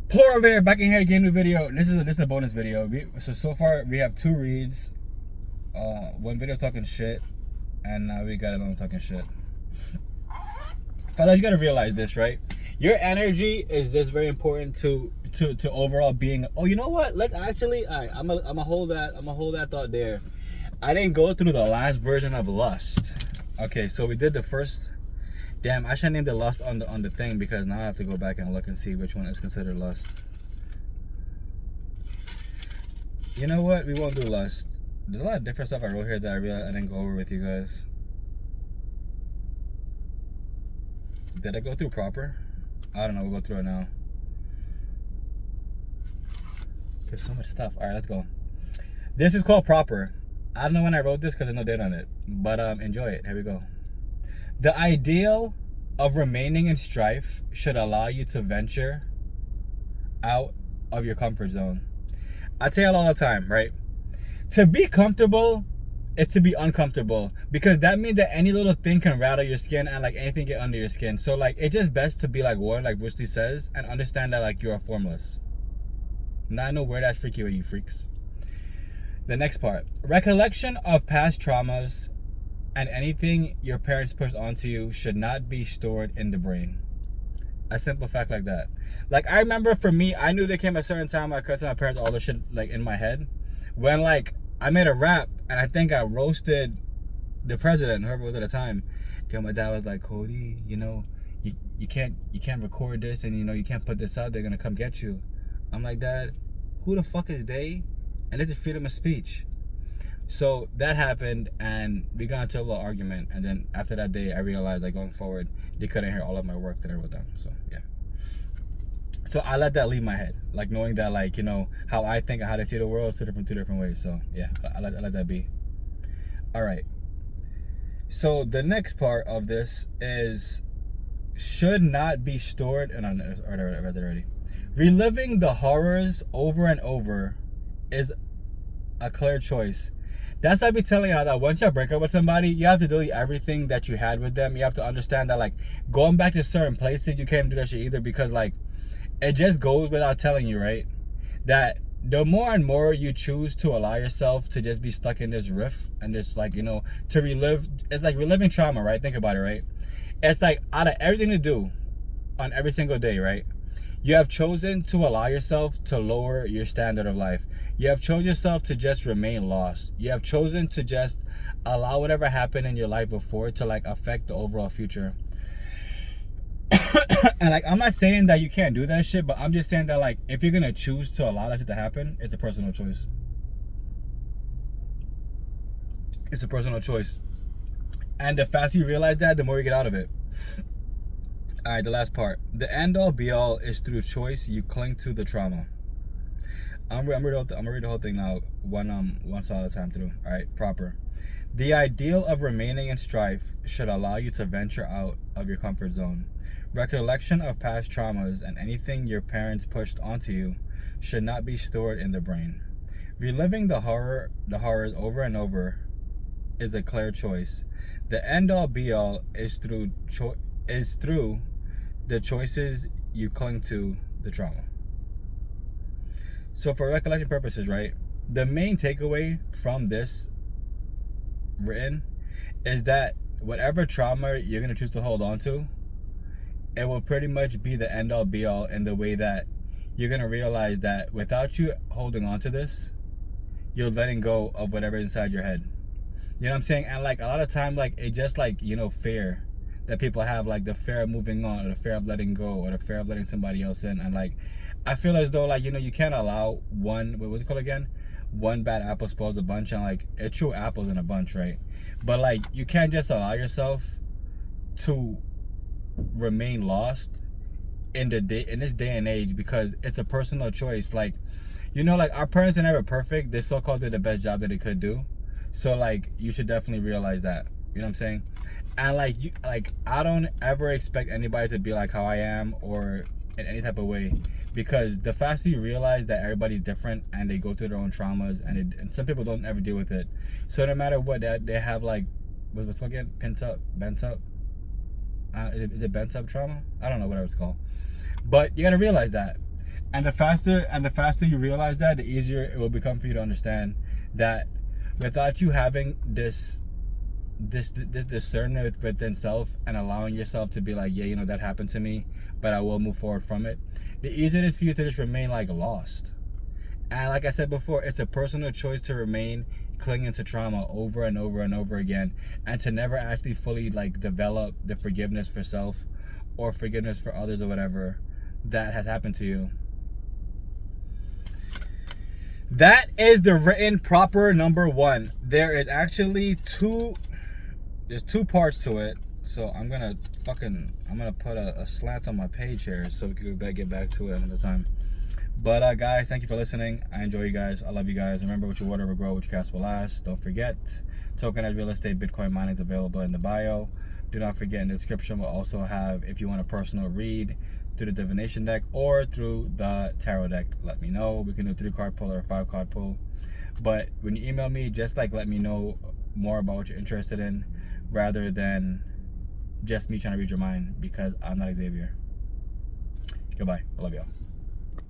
Poor Bear back in here again with a video. This is a bonus video. So far we have 2 reads, one video talking shit, and now we got another talking shit. Fellas, you gotta realize this, right? Your energy is just very important to overall being. Oh, you know what? Let's actually. Alright, I'm gonna hold that thought there. I didn't go through the last version of lust. Okay, so we did the first. Damn, I should name the lust on the thing, because now I have to go back and look and see which one is considered lust. You know what? We won't do lust. There's a lot of different stuff I wrote here that I realized I didn't go over with you guys. Did I go through proper? I don't know. We'll go through it now. There's so much stuff. All right, let's go. This is called proper. I don't know when I wrote this because there's no date on it, but enjoy it. Here we go. The ideal of remaining in strife should allow you to venture out of your comfort zone. I tell you all the time, right? To be comfortable is to be uncomfortable, because that means that any little thing can rattle your skin and like anything get under your skin. So like it's just best to be like water, like Bruce Lee says, and understand that like you are formless. Now I know where that's freaky with you freaks. The next part. Recollection of past traumas and anything your parents pushed onto you should not be stored in the brain. A simple fact like that. Like I remember for me, I knew there came a certain time I cut to my parents all the shit like in my head. When like I made a rap and I think I roasted the president, whoever was at the time. Yo, my dad was like, Cody, you know, you can't record this, and you know you can't put this out, they're gonna come get you. I'm like, Dad, who the fuck is they? And this is freedom of speech. So that happened, and we got into a little argument, and then after that day I realized like going forward they couldn't hear all of my work that I wrote down. So yeah, so I let that leave my head, like knowing that like, you know, how I think and how they see the world is two different ways. So yeah, I let that be. All right, so the next part of this is should not be stored, and I read that already. Reliving the horrors over and over is a clear choice. That's why I be telling you that once you break up with somebody, you have to delete everything that you had with them. You have to understand that like going back to certain places, you can't do that shit either, because like it just goes without telling you, right? That the more and more you choose to allow yourself to just be stuck in this riff and just like, you know, to relive, it's like reliving trauma, right? Think about it, right? It's like out of everything to do on every single day, right? You have chosen to allow yourself to lower your standard of life. You have chosen yourself to just remain lost. You have chosen to just allow whatever happened in your life before to like affect the overall future. And like, I'm not saying that you can't do that shit, but I'm just saying that like, if you're gonna choose to allow that shit to happen, it's a personal choice. It's a personal choice. And the faster you realize that, the more you get out of it. All right, the last part. The end all be all is through choice you cling to the trauma. I'm gonna read the whole thing now, one side at a time through. All right, proper. The ideal of remaining in strife should allow you to venture out of your comfort zone. Recollection of past traumas and anything your parents pushed onto you should not be stored in the brain. Reliving the horrors over and over is a clear choice. The end all be all is through the choices you cling to the trauma. So for recollection purposes, right, the main takeaway from this written is that whatever trauma you're going to choose to hold on to, it will pretty much be the end all be all, in the way that you're going to realize that without you holding on to this, you're letting go of whatever's inside your head. You know what I'm saying? And like a lot of time, like it just like, you know, fear that people have, like the fear of moving on, or the fear of letting go, or the fear of letting somebody else in. And like I feel as though like, you know, you can't allow what's it called again? One bad apple spoils a bunch. And like it's true, apples in a bunch, right? But like you can't just allow yourself to remain lost in this day and age, because it's a personal choice. Like, you know, like our parents are never perfect. They so-called did the best job that they could do. So like you should definitely realize that. You know what I'm saying? And like I don't ever expect anybody to be like how I am, or in any type of way, because the faster you realize that everybody's different and they go through their own traumas, and some people don't ever deal with it. So no matter what, that they have like what's called again, bent up. Is it bent up trauma? I don't know what it's called, but you gotta realize that. And the faster you realize that, the easier it will become for you to understand that without you having this discernment within self and allowing yourself to be like, yeah, you know, that happened to me, but I will move forward from it, the easier it is for you to just remain like lost. And like I said before, it's a personal choice to remain clinging to trauma over and over and over again, and to never actually fully like develop the forgiveness for self or forgiveness for others or whatever that has happened to you. That is the written proper number 1. There is actually there's 2 parts to it. So I'm gonna put a slant on my page here so we can get back to it another time. But guys, thank you for listening. I enjoy you guys. I love you guys. Remember, what you water will grow, what you cast will last. Don't forget, tokenized real estate, Bitcoin mining is available in the bio. Do not forget, in the description we'll also have, if you want a personal read through the divination deck or through the tarot deck, let me know. We can do a 3-card pull or a 5-card pull. But when you email me, just like let me know more about what you're interested in, rather than just me trying to read your mind, because I'm not Xavier. Goodbye. I love y'all.